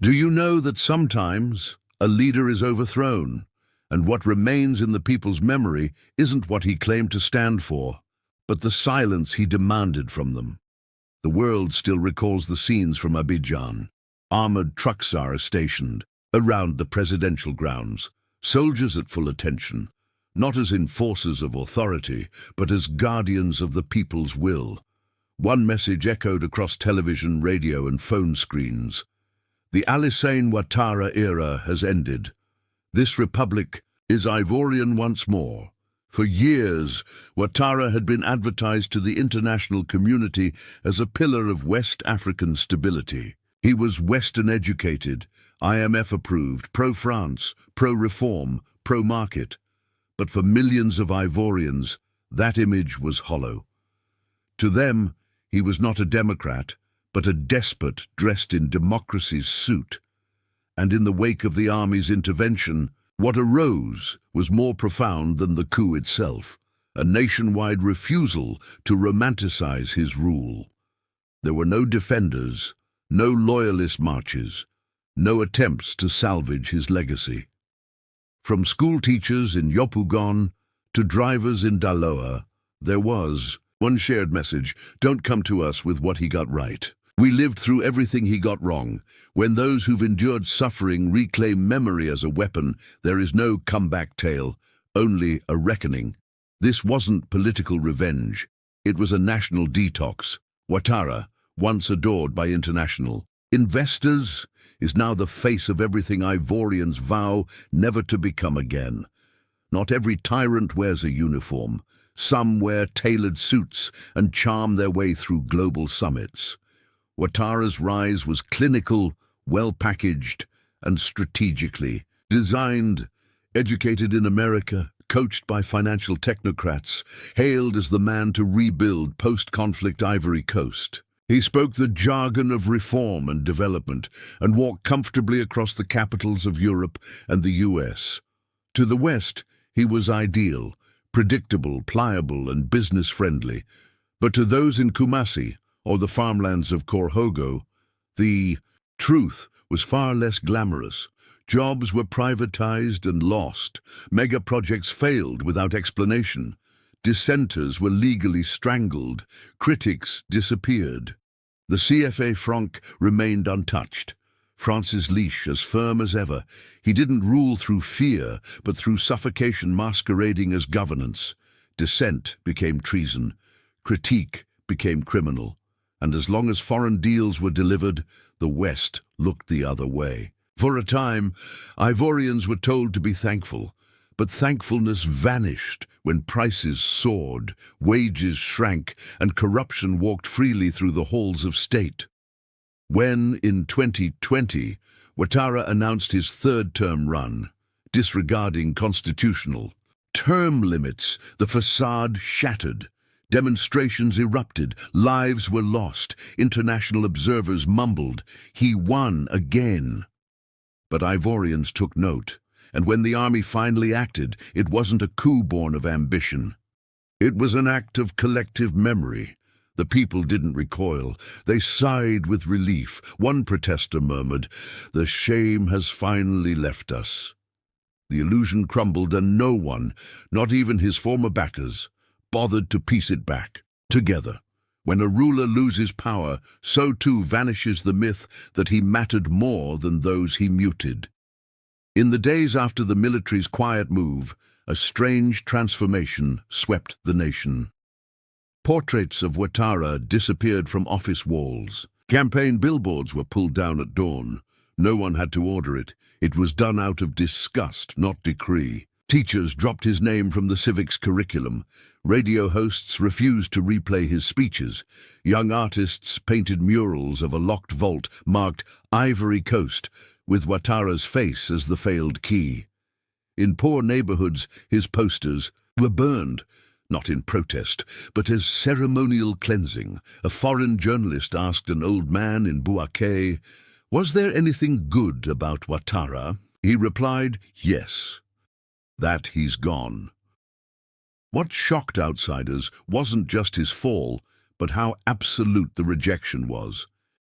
Do you know that sometimes a leader is overthrown, and what remains in the people's memory isn't what he claimed to stand for, but the silence he demanded from them? The world still recalls the scenes from Abidjan. Armored trucks are stationed around the presidential grounds, soldiers at full attention, not as enforcers of authority, but as guardians of the people's will. One message echoed across television, radio, and phone screens. The Alassane Ouattara era has ended. This republic is Ivorian once more. For years, Ouattara had been advertised to the international community as a pillar of West African stability. He was Western-educated, IMF-approved, pro-France, pro-reform, pro-market. But for millions of Ivorians, that image was hollow. To them, he was not a democrat, but a despot dressed in democracy's suit. And in the wake of the army's intervention, what arose was more profound than the coup itself, a nationwide refusal to romanticize his rule. There were no defenders, no loyalist marches, no attempts to salvage his legacy. From school teachers in Yopougon to drivers in Daloa, there was one shared message: don't come to us with what he got right. We lived through everything he got wrong. When those who've endured suffering reclaim memory as a weapon, there is no comeback tale, only a reckoning. This wasn't political revenge. It was a national detox. Ouattara, once adored by international investors, is now the face of everything Ivorians vow never to become again. Not every tyrant wears a uniform. Some wear tailored suits and charm their way through global summits. Ouattara's rise was clinical, well-packaged, and strategically designed. Educated in America, coached by financial technocrats, hailed as the man to rebuild post-conflict Ivory Coast. He spoke the jargon of reform and development and walked comfortably across the capitals of Europe and the US. To the West, he was ideal, predictable, pliable, and business-friendly. But to those in Kumasi, or the farmlands of Korhogo, the truth was far less glamorous. Jobs were privatized and lost. Mega projects failed without explanation. Dissenters were legally strangled. Critics disappeared. The CFA franc remained untouched. France's leash as firm as ever. He didn't rule through fear, but through suffocation masquerading as governance. Dissent became treason. Critique became criminal. And as long as foreign deals were delivered, the West looked the other way. For a time, Ivorians were told to be thankful, but thankfulness vanished when prices soared, wages shrank, and corruption walked freely through the halls of state. When, in 2020, Ouattara announced his third-term run, disregarding constitutional term limits, the facade shattered. Demonstrations erupted, lives were lost, international observers mumbled, he won again. But Ivorians took note, and when the army finally acted, it wasn't a coup born of ambition. It was an act of collective memory. The people didn't recoil, they sighed with relief. One protester murmured, "The shame has finally left us." The illusion crumbled, and no one, not even his former backers, bothered to piece it back together. When a ruler loses power, so too vanishes the myth that he mattered more than those he muted. In the days after the military's quiet move, a strange transformation swept the nation. Portraits of Ouattara disappeared from office walls. Campaign billboards were pulled down at dawn. No one had to order it. It was done out of disgust, not decree. Teachers dropped his name from the civics curriculum. Radio hosts refused to replay his speeches. Young artists painted murals of a locked vault marked Ivory Coast, with Ouattara's face as the failed key. In poor neighborhoods, his posters were burned, not in protest, but as ceremonial cleansing. A foreign journalist asked an old man in Bouaké, "Was there anything good about Ouattara?" He replied, "Yes. That he's gone." What shocked outsiders wasn't just his fall, but how absolute the rejection was.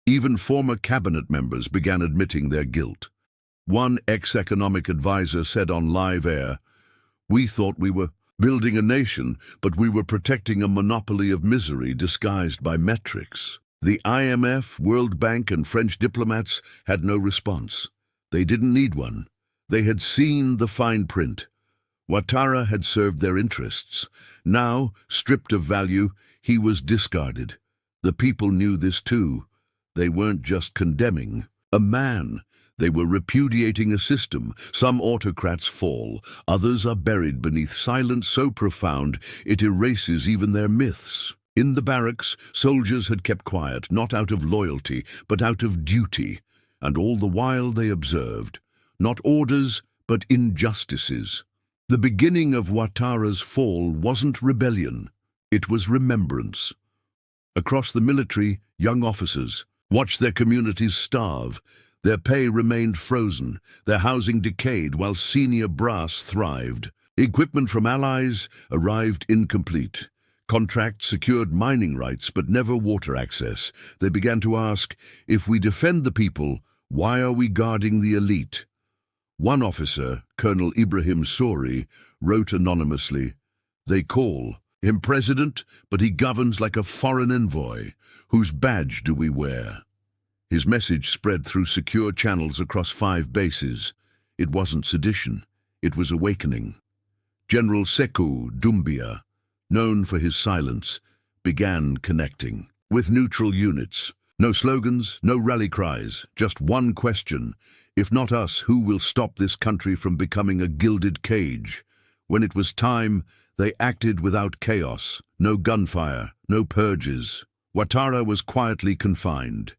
Even former cabinet members began admitting their guilt. One ex-economic advisor said on live air, "We thought we were building a nation, but we were protecting a monopoly of misery disguised by metrics." The IMF, World Bank, and French diplomats had no response. They didn't need one. They had seen the fine print. Ouattara had served their interests. Now, stripped of value, he was discarded. The people knew this too. They weren't just condemning a man. They were repudiating a system. Some autocrats fall. Others are buried beneath silence so profound it erases even their myths. In the barracks, soldiers had kept quiet, not out of loyalty, but out of duty. And all the while they observed, not orders, but injustices. The beginning of Ouattara's fall wasn't rebellion. It was remembrance. Across the military, young officers watched their communities starve. Their pay remained frozen, their housing decayed while senior brass thrived. Equipment from allies arrived incomplete. Contracts secured mining rights but never water access. They began to ask, if we defend the people, why are we guarding the elite? One officer, Colonel Ibrahim Souri, wrote anonymously, "They call him president, but he governs like a foreign envoy. Whose badge do we wear?" His message spread through secure channels across 5 bases. It wasn't sedition, it was awakening. General Sekou Doumbia, known for his silence, began connecting with neutral units. No slogans, no rally cries, just one question. If not us, who will stop this country from becoming a gilded cage? When it was time, they acted without chaos. No gunfire, no purges. Ouattara was quietly confined.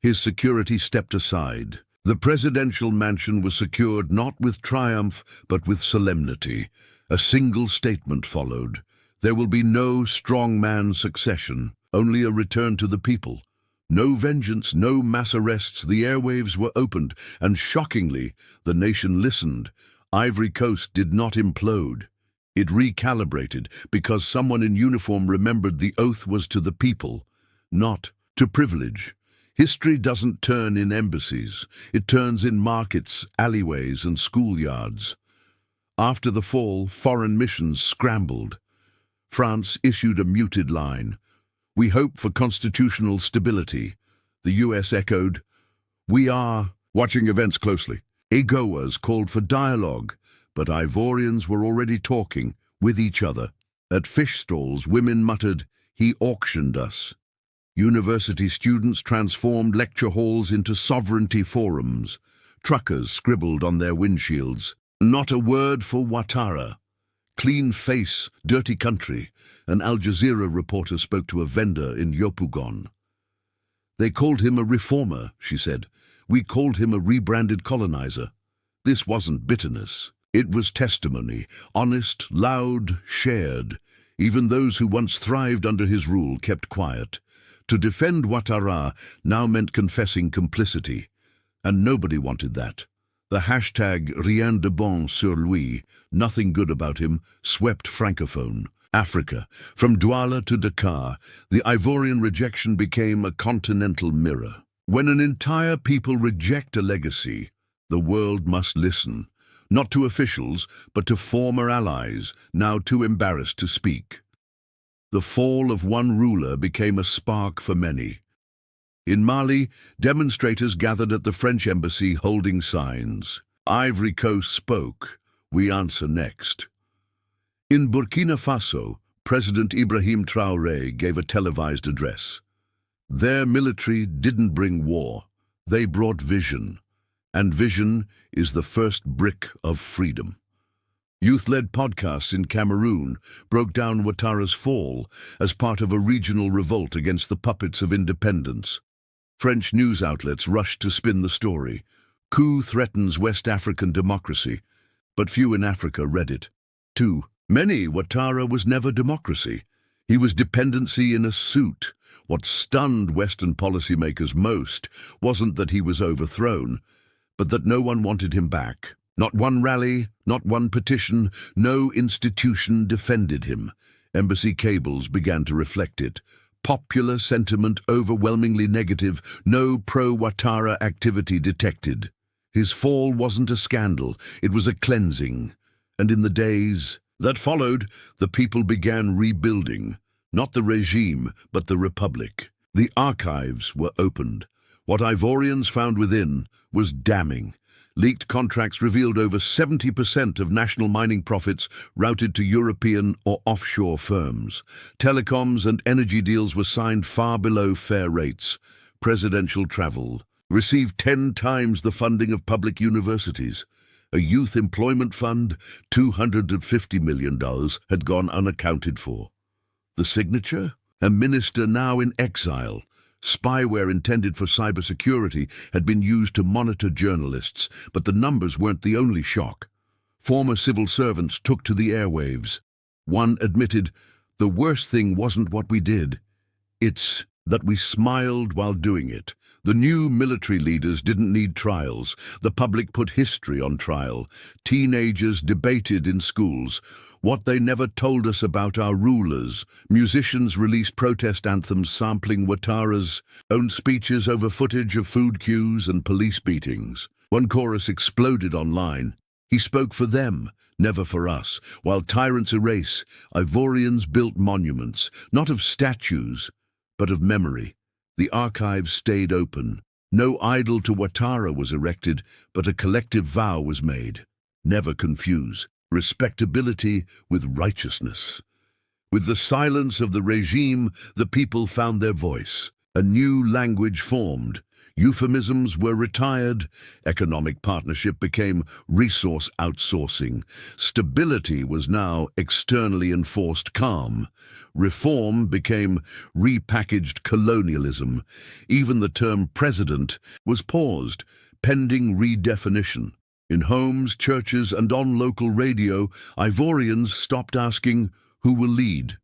His security stepped aside. The presidential mansion was secured not with triumph, but with solemnity. A single statement followed. There will be no strongman succession, only a return to the people. No vengeance, no mass arrests. The airwaves were opened, and shockingly, the nation listened. Ivory Coast did not implode. It recalibrated because someone in uniform remembered the oath was to the people, not to privilege. History doesn't turn in embassies. It turns in markets, alleyways, and schoolyards. After the fall, foreign missions scrambled. France issued a muted line. "We hope for constitutional stability." The US echoed, "We are watching events closely." ECOWAS called for dialogue, but Ivorians were already talking with each other. At fish stalls, women muttered, "He auctioned us." University students transformed lecture halls into sovereignty forums. Truckers scribbled on their windshields, "Not a word for Ouattara." "Clean face, dirty country," an Al Jazeera reporter spoke to a vendor in Yopougon. "They called him a reformer," she said. "We called him a rebranded colonizer." This wasn't bitterness. It was testimony, honest, loud, shared. Even those who once thrived under his rule kept quiet. To defend Ouattara now meant confessing complicity, and nobody wanted that. The hashtag rien de bon sur lui, nothing good about him, swept Francophone Africa. From Douala to Dakar, the Ivorian rejection became a continental mirror. When an entire people reject a legacy, the world must listen, not to officials, but to former allies, now too embarrassed to speak. The fall of one ruler became a spark for many. In Mali, demonstrators gathered at the French embassy holding signs. Ivory Coast spoke, "We answer next." In Burkina Faso, President Ibrahim Traoré gave a televised address. Their military didn't bring war, they brought vision. And vision is the first brick of freedom. Youth-led podcasts in Cameroon broke down Ouattara's fall as part of a regional revolt against the puppets of independence. French news outlets rushed to spin the story. Coup threatens West African democracy, but few in Africa read it. To many, Ouattara was never democracy. He was dependency in a suit. What stunned Western policymakers most wasn't that he was overthrown, but that no one wanted him back. Not one rally, not one petition, no institution defended him. Embassy cables began to reflect it. Popular sentiment overwhelmingly negative, no pro-Ouattara activity detected. His fall wasn't a scandal, it was a cleansing. And in the days that followed, the people began rebuilding, not the regime, but the republic. The archives were opened. What Ivorians found within was damning. Leaked contracts revealed over 70% of national mining profits routed to European or offshore firms. Telecoms and energy deals were signed far below fair rates. Presidential travel received 10 times the funding of public universities. A youth employment fund, $250 million, had gone unaccounted for. The signature? A minister now in exile. Spyware intended for cybersecurity had been used to monitor journalists, but the numbers weren't the only shock. Former civil servants took to the airwaves. One admitted, "The worst thing wasn't what we did. It's that we smiled while doing it." The new military leaders didn't need trials. The public put history on trial. Teenagers debated in schools what they never told us about our rulers. Musicians released protest anthems sampling Ouattara's own speeches over footage of food queues and police beatings. One chorus exploded online. "He spoke for them, never for us." While tyrants erase, Ivorians built monuments, not of statues, but of memory. The archives stayed open. No idol to Ouattara was erected, but a collective vow was made. Never confuse respectability with righteousness. With the silence of the regime, the people found their voice. A new language formed. Euphemisms were retired. Economic partnership became resource outsourcing. Stability was now externally enforced calm. Reform became repackaged colonialism. Even the term president was paused, pending redefinition. In homes, churches, and on local radio, Ivorians stopped asking, "Who will lead?"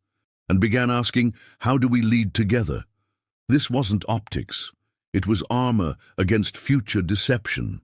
and began asking, "How do we lead together?" This wasn't optics. It was armor against future deception.